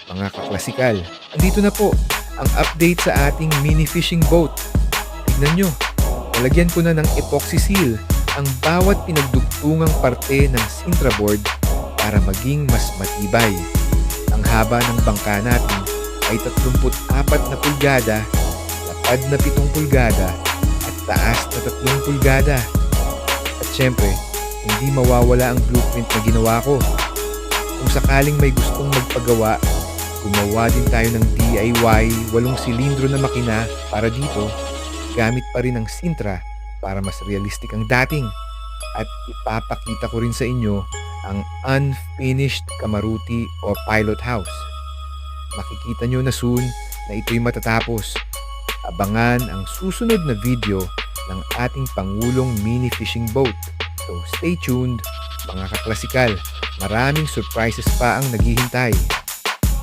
mga kaklasikal, andito na po ang update sa ating mini fishing boat. Tignan nyo, nalagyan ko na ng epoxy seal ang bawat pinagdugtungang parte ng Sintra board para maging mas matibay. Ang haba ng bangka natin ay 34 na pulgada, lapad na 7 pulgada, at taas na 3 pulgada. At syempre, hindi mawawala ang blueprint na ginawa ko. Kung sakaling may gustong magpagawa, gumawa din tayo ng DIY 8 silindro na makina para dito, gamit pa rin ang Sintra para mas realistic ang dating. At ipapakita ko rin sa inyo ang unfinished Kamaruti o pilot house. Makikita nyo na soon na ito'y matatapos. Abangan ang susunod na video ng ating Pangulong mini fishing boat. So stay tuned mga kaklasikal, maraming surprises pa ang naghihintay.